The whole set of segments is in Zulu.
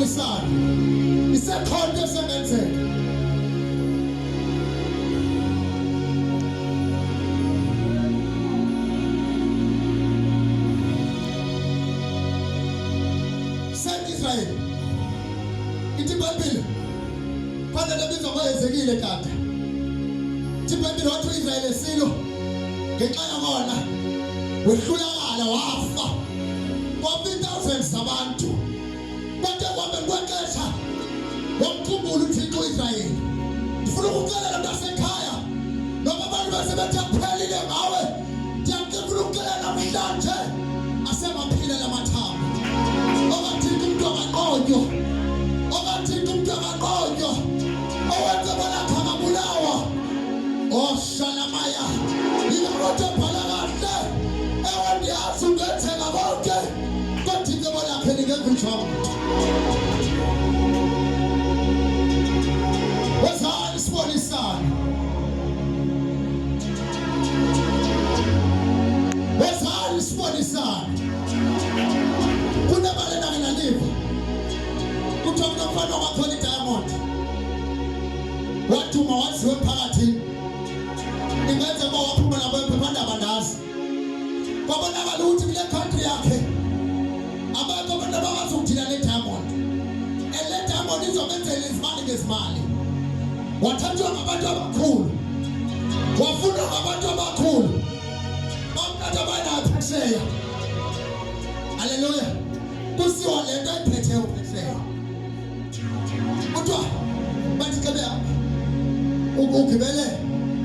sibonisana isekhona esengenzeka. Israel ithi iBhayibheli phana lebizwa ngoEzekile tata ithi iBhayibheli wathi uIsrael esilo ngenxa yakona wehlulakala wafa kwa-3,000 zabantu kodwa kwahambeni kwexesha wamkhumbula uThixo uIsrayeli. Ndifuna ukukuxelela mntasekhaya noma abantu basebethi akuphelile ngawe, ndiyafuna ukukuxelela namhlanje asemaphila la mathambo. Okathixo umuntu akaqonywa, okathixo umuntu akaqonywa, owenza bona akangabulawa. Oshalamaya yingabantu abhala kahle ewandiyazi ungenzeka konke kodwa icebo lakhe lingekho. Wezani sibonisana, wezani sibonisana. Kunebale nakinaliva kuthiwa kunomfana wakhona iDiamond wathuma waziwe emphakathini. Ingenza uba waphuma nabo ephephandaba ndazi kwabonakala ukuthi kule country yakhe abakho abantu abakwazi ukudila neDiamond. Le Diamond izomenzela izimali ngezimali. Wathathwa ngabantu abakhulu, wafundwa ngabantu abakhulu, bamnatha bayinaphesheya. Haleluya. Kusiwa le nto ayiphethe uphesheya kuthiwa bathi kebe ugibele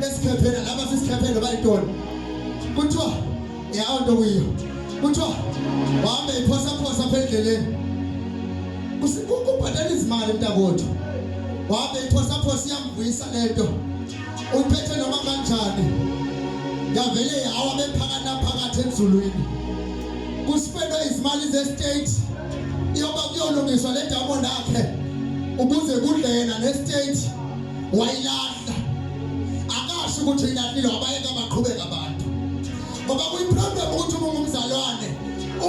esikhepheni laba sisikhepheni bayintoni kuthiwa yawo nto kuyo kuthiwa wahambe iphosa apha endleleni kubhatala izimali mntakwethu. Wahambe iphosa iyamvuyisa le nto uphethe noma kanjani yavele yawa bephakathi enzulwini. Kuspendwe izimali ze-state iyoba kuyolungiswa le Diamond yakhe ukuze kudlena ne-state wayilahla. Akasho ukuthi ilahlile wabayeka baqhubeka abantu ngoba kuyiproblem ukuthi uma ungumzalwane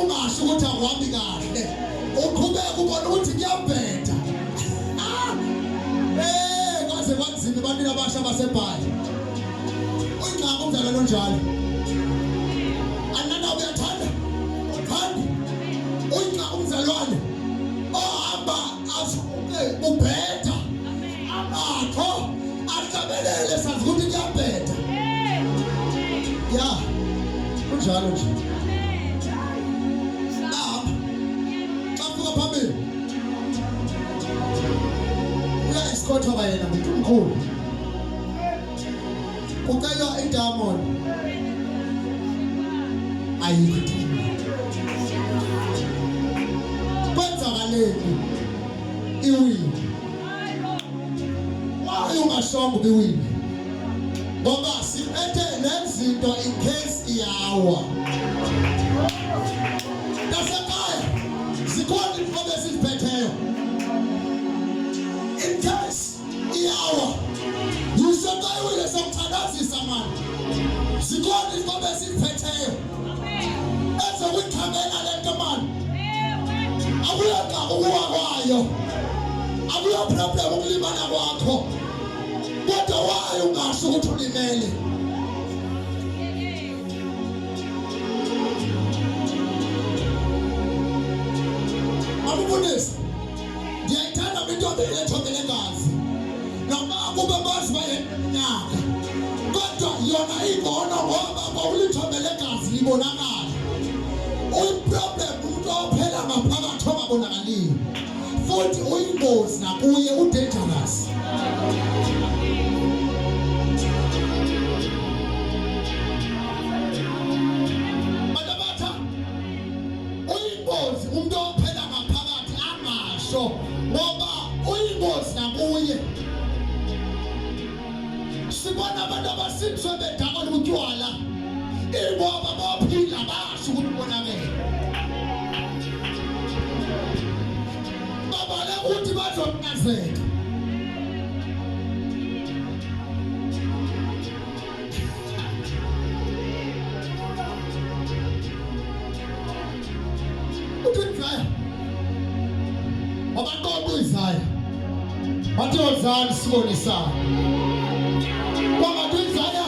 ungasho ukuthi akuhambi kahle uqhubeka ubona ukuthi kuyabheda. Kwaze kwanzima ebantwini abasha baseBhayi uyingxaka umzalwane onjalo. Anana uyathanda uyingxaka umzalwane ohamba asuke ubheda akho ahlabelele sazi ukuthi kuyabheda. Ya kunjalo nje. Xa phambili uyayisikotha bayena muntu omkhulu kucelwa iDiamond ayikho. Kwenzakaleni iwini? Waye ungashongo biwini ngoba siphethe nezinto in case iyawa. Nasekhaya zikhona izinto esiziphetheyo in case iyawa. Yishokayiwile somthandazisa mani. Zikhona izinto esiziphetheyo ezokuthamela le nto mani. Akuyaka ukuwa kwayo, akuyo problem ukulimala kwakho kodwa wayo ungasho ukuthi ulimele. Akubonisa ndiyayithanda intombi elethobele ngazi noma kube bazi bayeminyaka kodwa yona ingcono ngoba kwawulithobele ngazi libonakala. Uyiproblem umuntu ophela ngaphakathi ongabonakaliyo futhi uyingozi nakuye udangerous. Badabatha uyingozi umuntu ophela ngaphakathi angasho ngoba uyingozi nakuye. Sibona abantu abasindiswe bedakwa utywala ingoba baphila basho ukuthi bonakele. Babale ukuthi bazonqazeka. Wabaqoqa Isaya. Wathi ozali sibonisana. Kwabantu Isaya.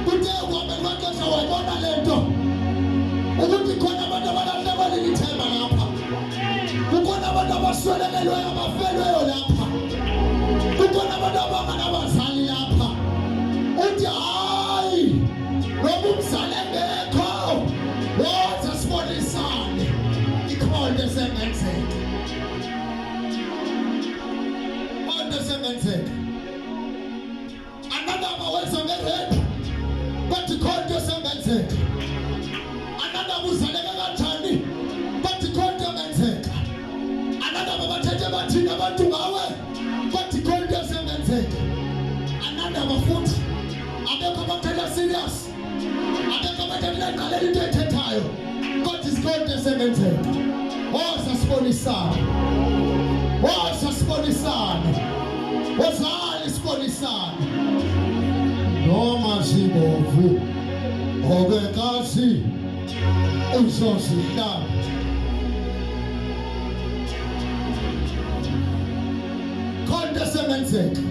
Kuthe ukuhamba kwexesha wayibona lento. Ukuthi khona abantu abalahlekelwa lithemba lapha. Kukhona abantu abaswelekelweyo abafelweyo lapha. Kukhona abantu abanganabazali lapha. Uthi hayi ngoba umzali engekho woza sibonisane ikhonto esengenzeka. Khonto esengenzeka. Another wenza ngeredu bathi khonto esengenzeka. Another uzaleke kanjani bathi khonto engenzeka. Another babathethe bathina abantu ngawe bathi khonto esengenzeka. Another bafuthi abekho bathatha serious. Abekho bathatha iqalele into ethethayo. God is God esengenzeka. Woza sibonisana. Woza sibonisana. Wozali sibonisana. Noma sibovu obekasi usosihla. Khonto esengenzeka.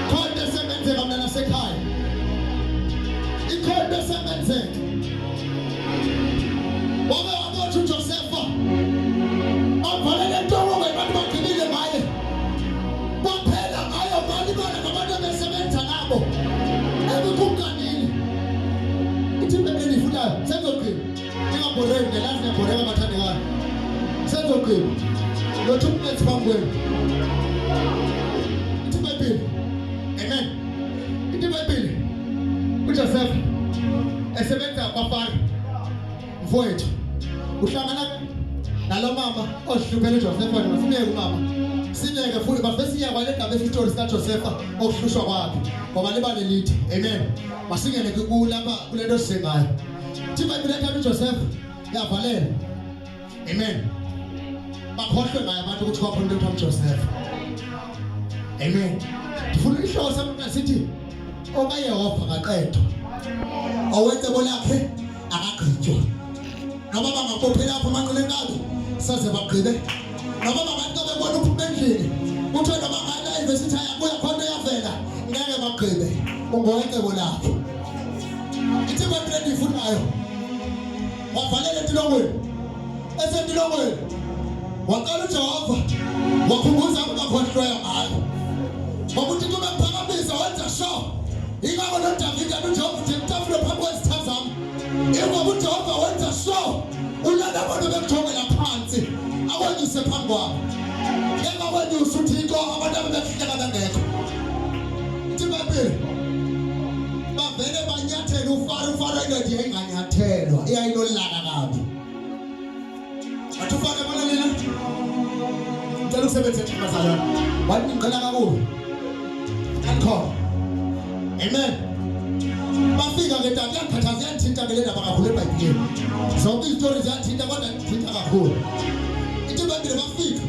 Khonto esengenzeka mna nasekhaya. Ikhonto esengenzeka. Wabe wabotsha uJosefa. Avalele ntongo abantu bagqibile ngaye. Baphela ngayo mali bana ngabantu abesebenza nabo. Ebukunganini. Ithi bebele ifunayo sezogqina. Ngingabhoreki ngelazi ngibhoreka abathandekayo. Sezogqina. Lo 2 minutes bangweni. Ithi bebele. Amen. Ithi bebele. uJoseph esebenza kwaFaro mfowethu uhlangana nalo mama osihluphele uJoseph wena masibeke umama sibeke futhi bafesiya kwale ndaba esistory sika Joseph okuhlushwa kwakhe ngoba libale lithi amen masingene kulapha kulento sisengayo thi bayibhile ekhaya uJoseph yavalela amen bakhohlwe ngaye abantu ukuthi kwakhona into ekuthiwa uJoseph amen ndifuna ihloko sami sithi obayehova ngaqedwa owecebo lakhe akagqitywa noma bangakophela apho amanqele enkabi saze bagqibe noma abantu bebona uphuma endlini kuthiwa noma ngala university yakuya khona yavela ngeke bagqibe ungowecebo lakhe ithi bayibhile ndiyifunayo wavalele entilongweni esentilongweni waqala uJehova wakhumbuza abakhohlwayo ngayo ngokuthi kube mphakamisa wenza sure ingako noDavid uJehova uthi mtafule phambi kwesithazama ingoba uJehova wenza sure ulala abantu bekuthongela phansi akwenyuse phambi kwabo ngeke akwenyuse uThixo abantu abebehleka bengekho ithi bayibhile bavele banyathela uFaro indoda yayinganyathelwa iyayilolaka kabi athi ufake bona lena ngicela usebenze ekhazalana wathi ngicela kakhulu akho amen bafika ke tata yakhathaza yanthinta ke le ndaba kakhulu eBhayibhelini zonke izitori ziyathinta kodwa zithinta kakhulu ithi bayibhile bafika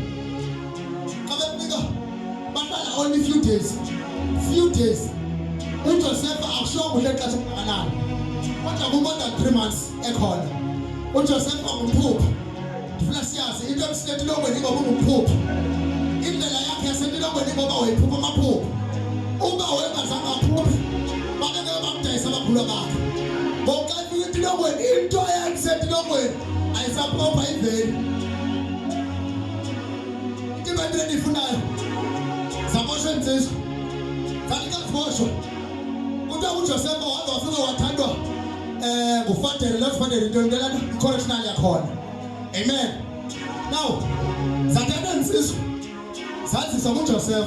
kabefika bahlala only few days uJoseph akusho kuhle xesha kangakanani kodwa kuma 3 months ekhona uJoseph ngumphupho ndifuna siyazi into emsiletilongweni ngoba ungumphupho indlela yakhe yasentilongweni ngoba wayiphupha amaphupho uba wengazange aphuphe babeke bamdayisa abakhulu bakhe ngoba ifika entilongweni into eyayisentilongweni ayisaphupha iveli ithi bayibhile ndiyifunayo zaboshwe insizwa zalikazibosho kuthiwa uJoseph waze wafika wathandwa ngufadele losifadele into lana i-correctional yakhona amen now zathatha insizwa zazisa kuJoseph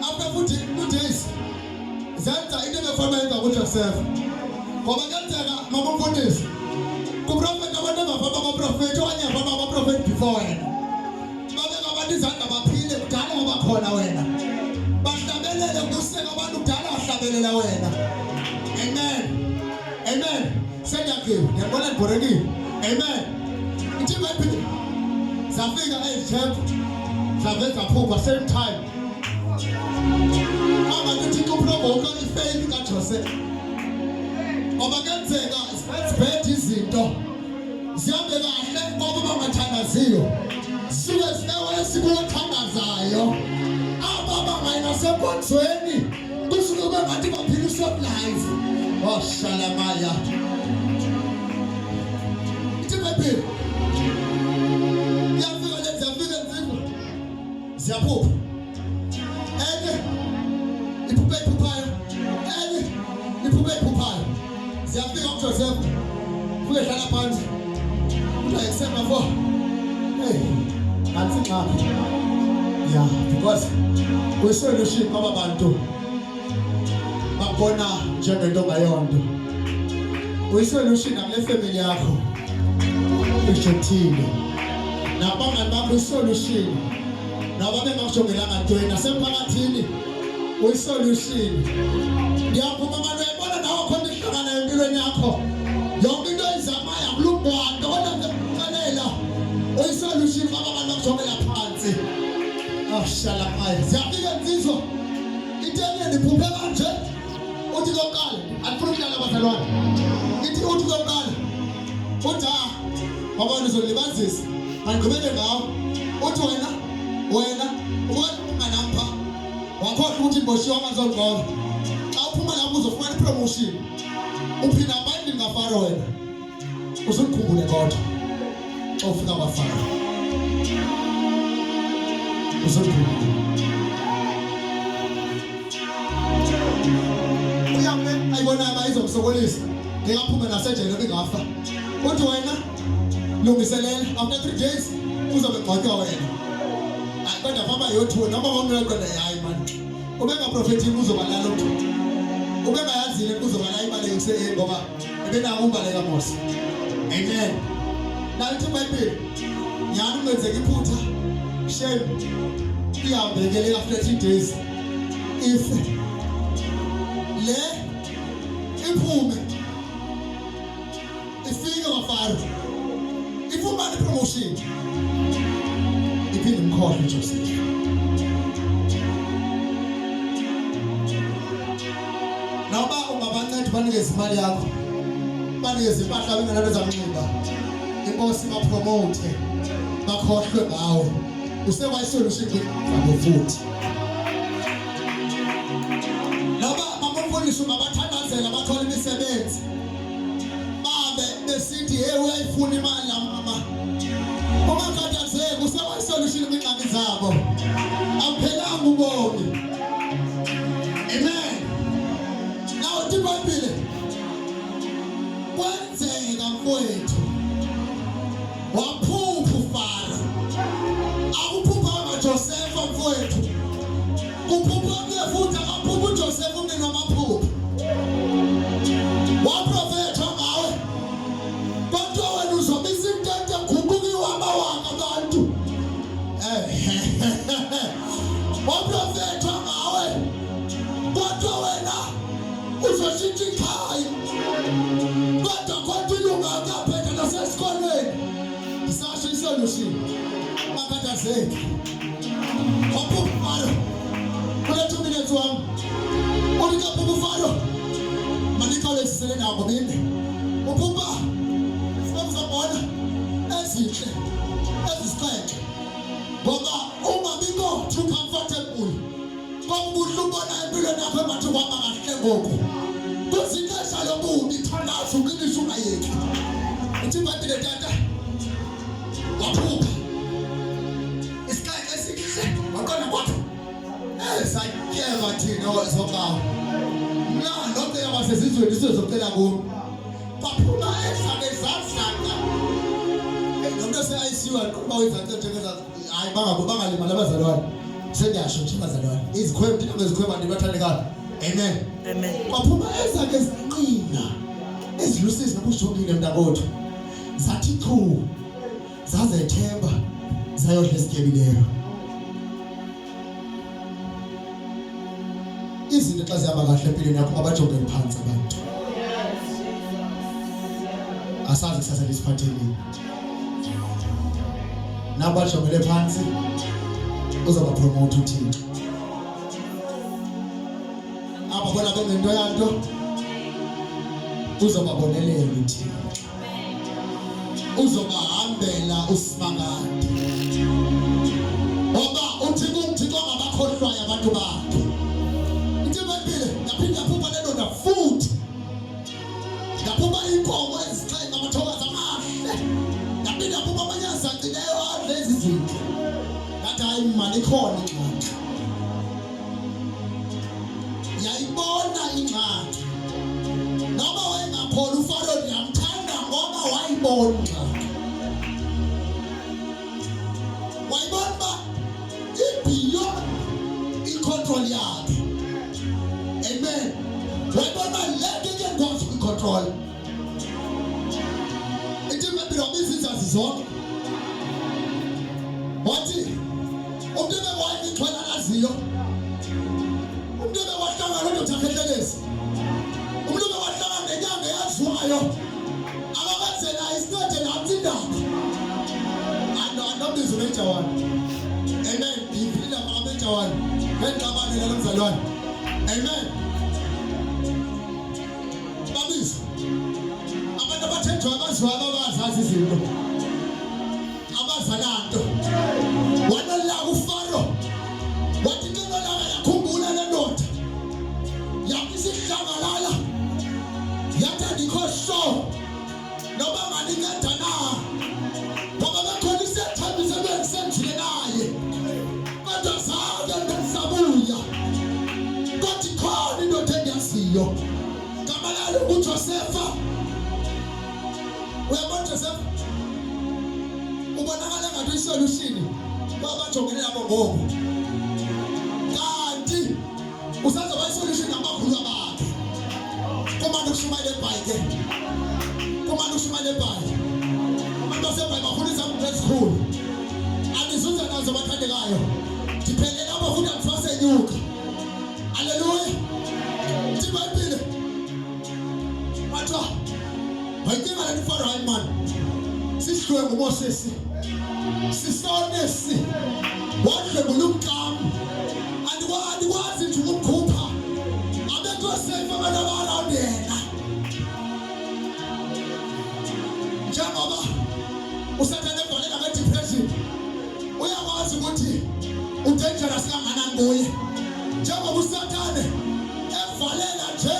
after futhi 2 days zenza into ebefana yenza kuJoseph ngoba kenzeka mabamfundisi kuprofeti abantu abafana abaprofeti okanye abafana abaprofeti before wena babeka abantu izandla baphile kudala ngoba khona wena bahlabelele kuseka abantu kudala bahlabelela wena amen amen sendiyakhiwe ngiyabona ndibhorekile amen ithi bayibhile zafika ezithembu zaveza phupha same time abantu uThixo uprovoka ifaith kaJoseph ngoba kenzeka sibethe izinto zihambe kahle ngoba bangathandaziyo suke zinewe sikuthandazayo ababa ngayinasekonzweni kusuke bengathi baphiliswa live washalamaya ithi yafika nzima ziyaphupha enye iphuphayo ziyafika uJoseph kuyehlala phansi uyayisemba for athi ngapha yeah because kwisolution kwaba bantu babona njengento ngayonto kwisolution akule family yakho ijethile nabangani bakho isolution naba bengakujongelanga ntweni nasemphakathini uyisolution ndiyaphuma manje uyabona nawe khona ihlangana empilweni yakho yonke into izamaya kulungwanto kodwa ngikuxelela uyisolution ngoba abantu bakujongela phansi ashala manje ziyafika insizwa ithengeni iphuphe kanje uthi loqala alifuna ukudlala abazalwane ithi uthi loqala uthi ngoba uzolibazisa angqibele ngawo uthi wena unganampa wakhohlwa ukuthi mboshiwe amazongqondo xa uphuma lapho uzofumana ipromotion uphinda abantu ngafaro wena usukhumbule kodwa xa ufika kwafaro usukhumbule uyabe ayibona abayizomsokolisa ngekaphume nasejele bengafa uthi wena lungiselela after 3 days uzobe ngqotywa wena kodwa baba yothu noma wonqeqela hayi man ubeka prophetic uzobalala umuntu ubeka yazile uzobalala imali yekuse ngoba ebena umbaleka Mose amen nathi bible nyani kwenzeka iphutha shame iyabekele after 3 days if le iphume ifike wafaro iphuma ipromotion iphinde umkhohle Joseph noma ungabanceda banikeze imali yakho banikeze impahla bengenalo zamnxiba inkosi bapromote bakhohlwe ngawe useba isolution ngabo futhi noma amamfundisi mabathandazela bathola imisebenzi babe besithi hey uyayifuna imali la mama ungakhathazeki useba isolution kwingxaki zabo awuphelanga ubomi amen nawo tibambile kwenzeka mfowethu waphupha ufana akuphupha ngaJoseph mfowethu kuphupha ngefuthi akaphupha uJoseph umnini wamaphupha waprofetha ngawe kodwa wena uzobisa intente khumbukiwe amawaka abantu waprofetha ngawe kodwa wena uzoshintsha ikhaya kodwa kodwa ilunga akaphetha nasesikolweni isasho isolution makhathazeki waphupha kule 2 minutes wami unika phupha manikole sisele nako bini uphupha sizabona ezinhle ezisiqeke ngoba ungabikho too comfortable ngokubuhle ubona empilweni yakho emathi kwaba kahle ngoku kuzinto lobubi thandaza uqinisha ungayeki uthi bathi le tata waphupha isikhathi esihle waqona kwapha sayiyeka thina wazongawo na lokho yabasezizweni sizocela kubo baphuma esake zazanga nomuntu seayisiwa kuba wenzanto njengeza hayi bangalimala abazalwane sendiyasho nje abazalwane izikhwebo thina ngezikhwebo ndibathandekayo amen amen baphuma esake ziqina ezilusisi nobujongile mntakotho zathi chu zazethemba zayodla esigebileyo izinto xa zihamba kahle empilweni yakho abajongele phansi abantu asazi kusasa lisiphathelile nabajongele phansi uzaba promote uThixo ababona bengento yanto uzobabonelela uThixo uzobahambela usimangalo. Ngoba uThixo ngabakhohlwayo abantu bakhe. Intibambile ngaphinda phupha lelo nafuthi. Ngaphupa inkomo ezixhenga amathokazi amahle. Ngaphinda phupha amanyazi acileyo adlezi izinto. Ngathi hayi mali khona incwadi. Yayibona incwadi. Noma wayengakholwa uFaro yamthanda ngoba wayibona. Wayibona ibeyond i-control yakhe. Amen. Wayibona lento engekwazi ukuyicontrol. Ithi maybe izinzazi zonke. Wathi umuntu bewayi ngithwala naziyo. Umuntu bewahlangana noThakhehlelezi. Umuntu bewahlangana nenyanga yaziwayo. Akakazela isinode namthindaba. Anobizwe benjawani. Amen. Iphila mabenjawani. Ngengqabane lalomzalwane. Amen. Babizwe. Abantu abathenjwa abaziwayo abazazi izinto. Abazananto. Wanala uFaro. Wathi into laba yakhumbula le ndoda. Yakisihlabalala. Yathi andikho noma nganikenda na. Ngoba bekhona isethembise bengisenzile naye. Kodwa zange bengisabuya. Kodwa khona indoda engiyaziyo. Kamalalo uJosefa. Uyabona Josefa? Ubonakala ngathi isolution babajongene lapho ngoku. Kanti usazoba isolution amakhulu abakhe. Komanda uShumayela eBhayike. Komanda uShumayela eBhayike. Abantu baseBhayike bafundisa uMthetho School. Anizuza nazo bathandekayo. Diphelele abafundi abasenyuka. Haleluya. IBhayibhile. Batho. Bayinga la nifaro hayi man. Sisihlwe nguMoses. Sisonesi. Wadle ngulumkamu. Andikwazi nje ukukhupha. Abekho safe abantu around yena. Njengoba usathane ebhalela ngedepression. Uyakwazi ukuthi udangerous kangakanani kuye. Njengoba usathane evalela nje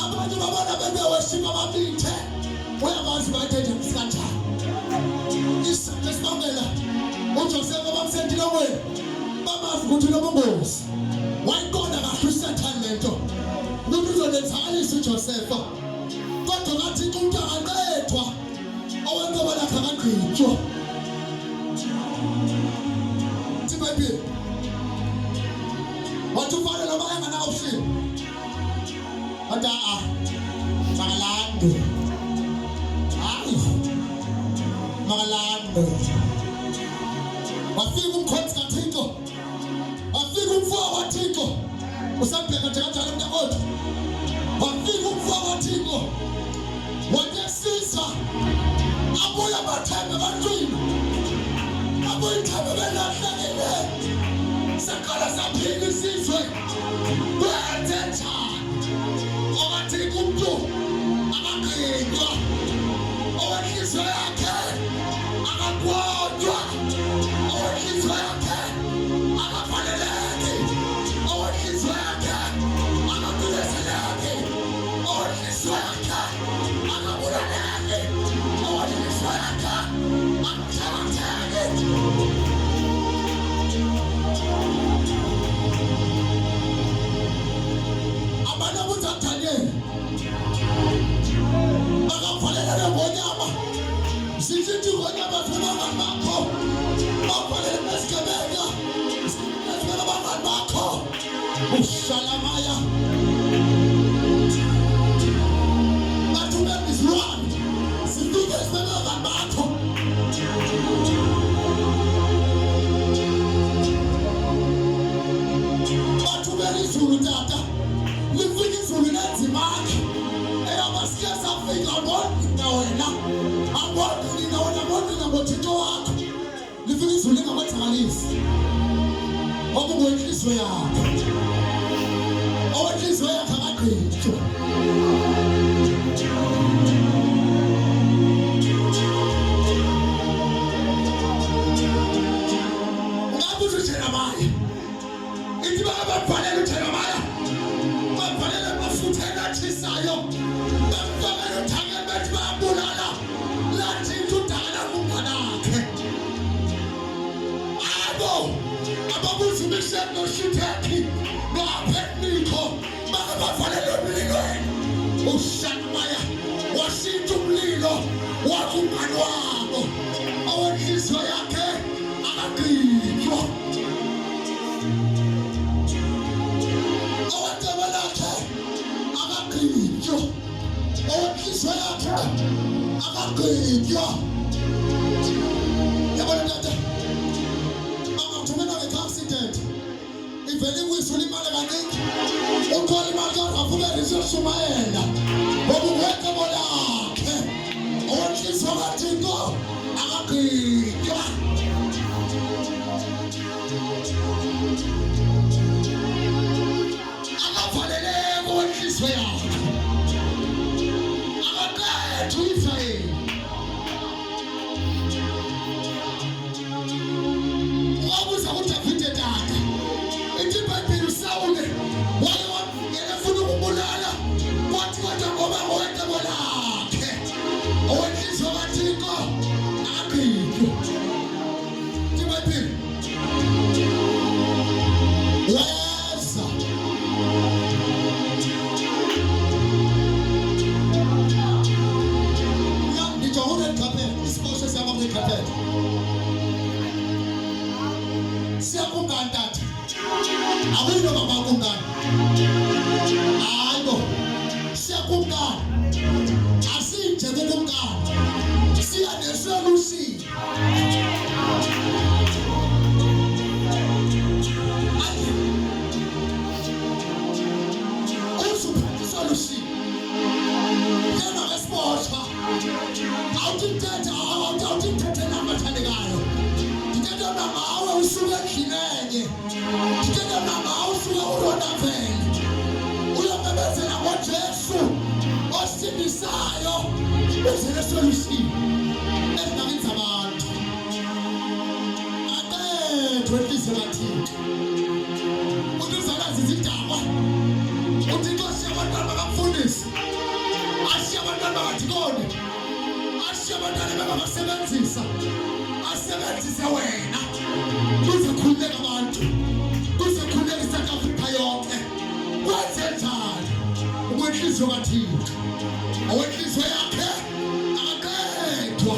abantu babona bebeworship ababithe. Uyakwazi bayidangerous kanjani. Isibambela uJosefa bamsendilongweni bamazi ukuthi lobungozi wayiqonda kahle uSathane lento ukuthi uzolenzalisa uJosefa kodwa ngathi umuntu akaqedwa owenkoba lakhe akagqitshwa. IBhayibhile wathi uFaro noma engana option wathi makalando makalando wafika umkhonzi kaThixo wafika umfowabo kaThixo usabheka nje kanjalo umntakodwa wafika umfowabo kaThixo wayesiza abuya bathembe bantwini abuya ithembe belahlekile sakhala saphila isizwe kwenze njani owathixo umuntu akagqitywa owenhliziyo yakhe akagwodwa owenhliziyo yakhe akafaneleki owenhliziyo yakhe akakulezeleki owenhliziyo yakhe akabulaleki owenhliziyo yakhe akathakatheki. Abantu abuthathanyeni bakavalelele ngonyama sizithi ngonyama zibangani bakho bavalele besigebenga zibangani abangani bakho ushalamaya bathumele izilwane zifike zibangani bakho bathumele izulu tata lifike izulu lenzimake eyabasiya safika ngona wena angona wena ngona ngothixo wakho lifike izulu lingamathalisi okungoyihliziyo yakho owenhliziyo yakho akagqitshwa. uMeshek noShithaki noAbednego bakabavalele emlilweni. uShanamaya washintsha umlilo wathi umngane wabo owenhliziyo yakhe akaginywa. Owetaba lakhe akaginywa. Owenhliziyo yakhe akaginywa. Yabona tata, angathumela nge-accident ivele kuyisula imali kaningi uthola imali kaRafumeli isiyoshumayela ngoba uwetaba lakhe owenhliziyo kaThixo akaginywa. Akavaleleke owenhliziyo yakhe akaqedwe u-Israyeli. Wabuza kuDavide tata, ithi iBhayibheli uSawule wake wamvikela efuna ukubulala, kwathi kodwa ngoba owetaba lakhe owenhliziyo kaThixo akaginywa. Ithi iBhayibheli weza ngijonge ekhapeni isikoshe siyabonga ekhapeni. Siyakungani tata? Akuyino baba kungani? Hayibo, siyakungani. Asinje kungani. Siya nesolution. Usuphathe isolution. Yena ngesibotshwa. Awutithethe namathandekayo. Ngithetha namawe usuke endlini enye. Ngithetha namawe usuke uRonaveli. Uyomemezela ngoJesu osindisayo. Uze nesolution ezindaweni zabantu. Aqedwe enhliziyo kaThixo. Uthi uzalazi izidakwa. Uthixo ashiya abantwana bakamfundisi. Ashiya abantwana bakadikoni. Ashiya abantwana bangabasebenzisa. Asebenzise wena kuze khululeke abantu, kuze khululeke iSouth Africa yonke. Kwenze njani ukwenhliziyo kaThixo? Owenhliziyo yakhe akaqedwa,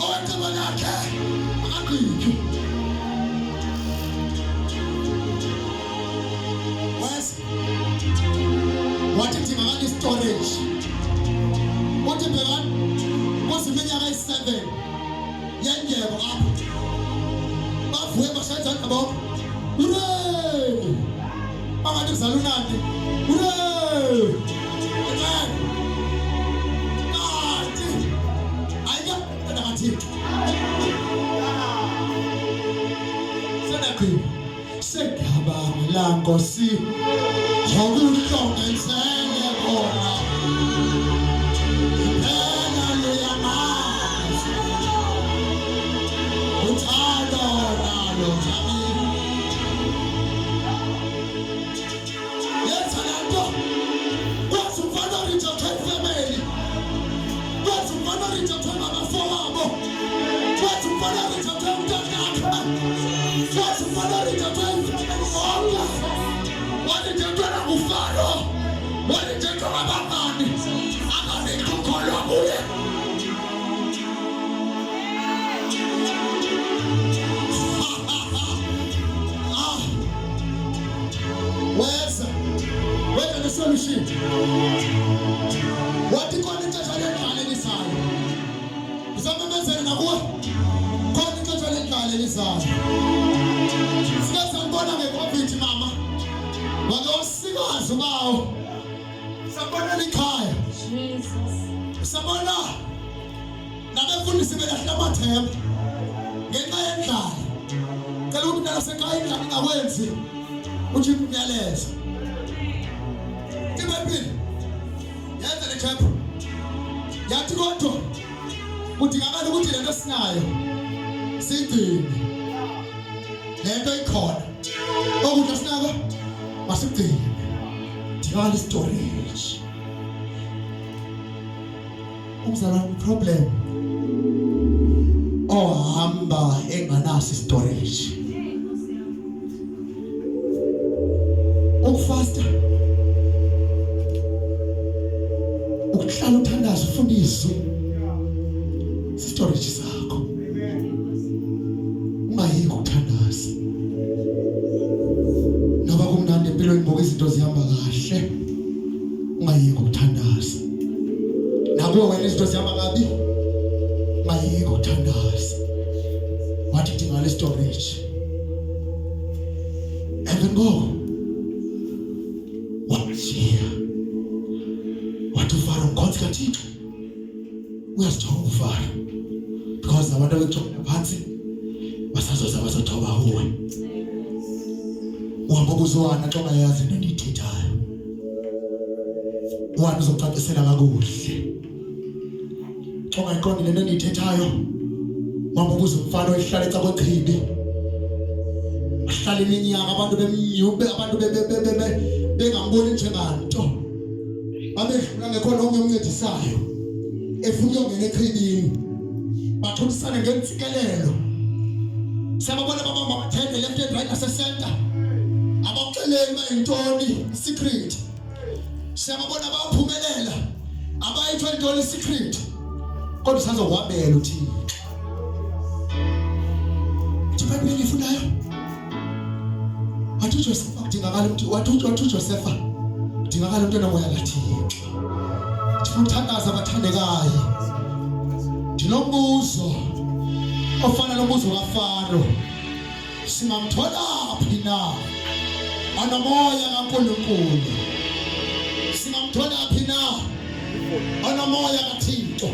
owetaba lakhe akaginywa. Wathi thingakani storage. Uthi bhekani kuziminyaka eyi-7 yendleko apho bavuke bashayisa ngabo. Hooray! Bangathi kuzala unandi. Hooray! Amen. Kanti ayikho kaThixo. Senaqina sekhabanga la Nkosi ngokuhlongenzele khona. Phela luyamazi uthando nalo thami. Yenza lanto kwathi umfana rijathe ifamily, kwathi umfana rijathe abafowabo, kwathi umfana rijathe umntanakhe, kwathi umfana rijathe ifamily yonke. Walijathe nakuFaro, walijathe ngabangani akazikholwa kuye. Whether the solution. What you call it as a little inside. Some men say, call it as a little inside. Skets and Bonham a coffee, Mama. But those singers about somebody kind. Jesus. Someone now. Now, the food is a bit of Lamatem. Get my end line. Tell me that I say, I am a Wednesday. Would you be a less? Yenza le chapel yathi kodwa kudingakala ukuthi lento sinayo sigcine lento ikhona okudla sinako masigcine dingakala storage. Umzalwane problem ohamba enganaso storage sakho. Ungayiki ukuthandaza. Noba kumnandi empilweni ngoba izinto zihamba kahle. Ungayiki ukuthandaza. Nakuba wena izinto zihamba kabi, ungayiki ukuthandaza. Wathi dinga le storage. And then go. Watufara mkhonzi kaThixo uyasithoba ufara because abantu abekuthoba phansi basazoza bazothoba kuwe. Uhamba kuzwana xa ungayazi into endiyithethayo. Uhambe uzocacisela kakuhle. Xa ungayiqondi le nto endiyithethayo, uhamba ukuze umfana oyihlala eca kwechibi. Ahlala iminyaka abantu bemnyube, abantu bengamboni njenganto. Abedlula ngekho nonke umncedisayo. Efuna ukungena echibini. Baxoxisana ngentsikelelo. Siyababona baba mabathende left and right nase-center. Abakuxeleli bayintoni secret. Siyababona bayaphumelela. Abayitho intoni secret. Kodwa sazokuhambela uThixo. Ibhayibheli ifundayo. Wathi uJosefa kudingakala umuntu, wathi uJosefa kudingakala umuntu onomoya kaThixo. Ukuthandaza abathandekayo. Ndinombuzo ofana nombuzo kaFaro. Singamthola phi na? Anomoya kaNkulunkulu. Singamthola phi na? Anomoya kaThixo.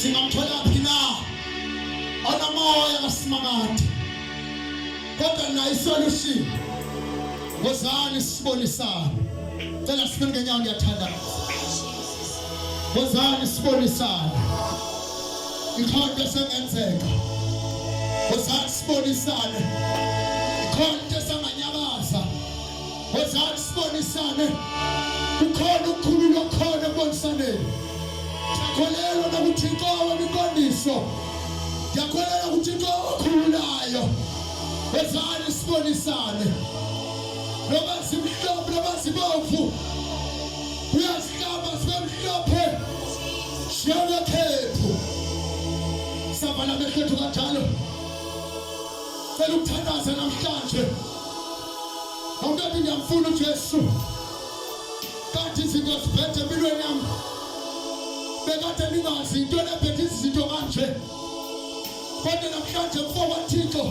Singamthola phi na? Anomoya kaSimakade. Kodwa nayo isolution. Wozani sibonisana. Cela sifike ngenyawo ngiyathandaza. Wozani sibonisana. Ikhonto sengenzeka. Wozani sibonisane. Ikhonto senganyakaza. Wozani sibonisane. Ukhona ukukhulula khona ebonisaneni. Yakholelwa nokuThixo wemiqondiso. Yakholelwa kuThixo okhululayo. Wozani sibonisane. Noma simhlophe noma sibomvu. Uyasihlaba simhlophe. Shiyana khethu. Savala amehlo kanjalo. Cela ukuthandaza namhlanje. Awukathi ngiyamfuna uJesu. Kanti izinto ziphethe empilweni yami. Bekade ningazi into lephethe izinto kanje. Kodwa namhlanje mfowethu kaThixo.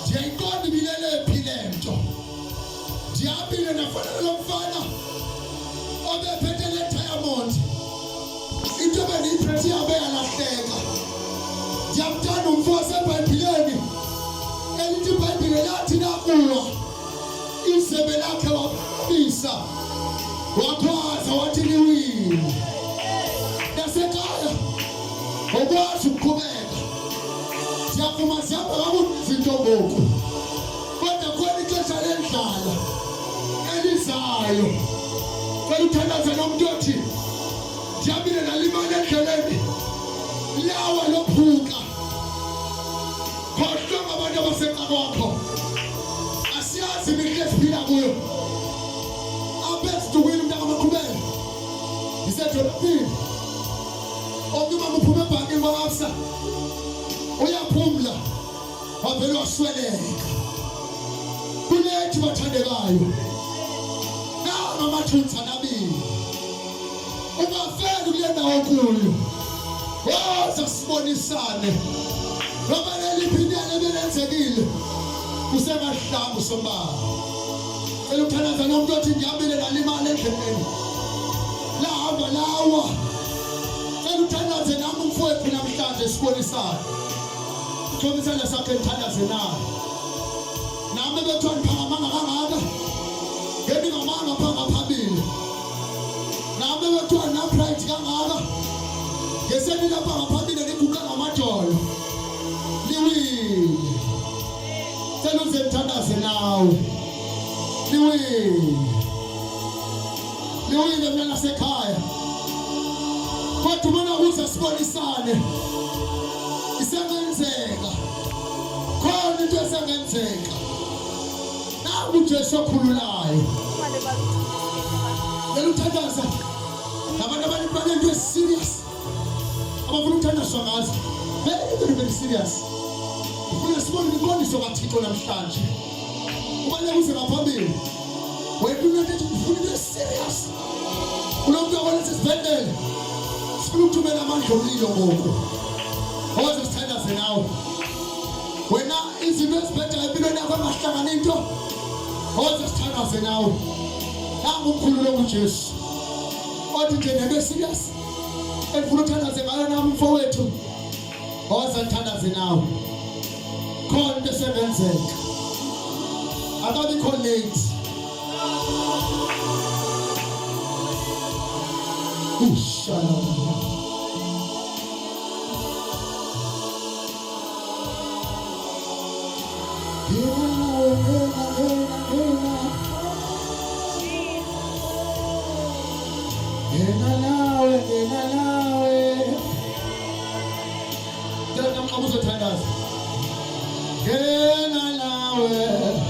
Ndiyayiqonda ibilelephi lento. Ndiyabile nafanele lo mfana obephethe le diamond. Into beniyiphethe yabe yalahleka. Ndiyamthanda umfowethu eBhayibhelini. Elithi iBhayibheli lathi nakuwa isebe lakhe wabisa. Wakhwaza wathi liwile. Nasekhaya ukwazi ukuqhubeka. Siyavuma siyahamba kakhulu izinto ngoku. Kodwa khona ixesha lendlala elizayo. Cela uthandaze nomuntu othi ndiyabile nalimali endleleni. Lawa lophuka. Khohlwa abantu abaseqa kwakho. Asiyazi imihle esiphila kuyo. Abesidukwini umntaka amaqhubela. Isedolobheni. Okuma muphume ebhankini kwa-Absa. Uyaphumla. Wavele wasweleka. Kunethi bathandekayo. Nawo amathunzi anabili. Ungafeli kule ndawo kuyo. Woza sibonisane. Noma leliphi inyala ebelenzekile. Kusemahlamba sombala. Cela ukuthandaza nomuntu othi ndiyabile nalimali endleleni. Lahamba lawa. Cela uthandaze nami umfowethu namhlanje sibonisane. Thomisana sakhe ngithandaze naye. Nami bethu aniphakamanga kangaka. Yena ngamanga phanga phambili. Nami bethu anapride kangaka. Ngeseni lapha ngaphambili ngiguqa ngamadolo. Liwile. Cela uze ngithandaze nawe. Liwile. Liwile mina nasekhaya. Kodwa mina ukuze sibonisane. Isengenzeka. Khona into esengenzeka. Nawu uJesu okhululayo. Cela uthandaza. Abantu abaningi banento eserious. Abafuna ukuthandazwa ngazo. very serious. Ufuna sibone imboniso kaThixo namhlanje. Ubale kuze ngaphambili. Wena unethi ufuna ibe serious. Unomuntu obona isibhedlela. Sifuna ukuthumela amandla omlilo ngoku. Oze sithandaze nawe. Wena izinto ezibhedlela empilweni yakho amahlangana into. Oze sithandaze nawe. Nangu umkhululo kuJesu. Othi nje nebe serious. Efuna uthandaze ngayo nami mfowethu. Oze sithandaze nawe. Khona into esebenzeka. Akabikho late. Inshallah. Gena nawe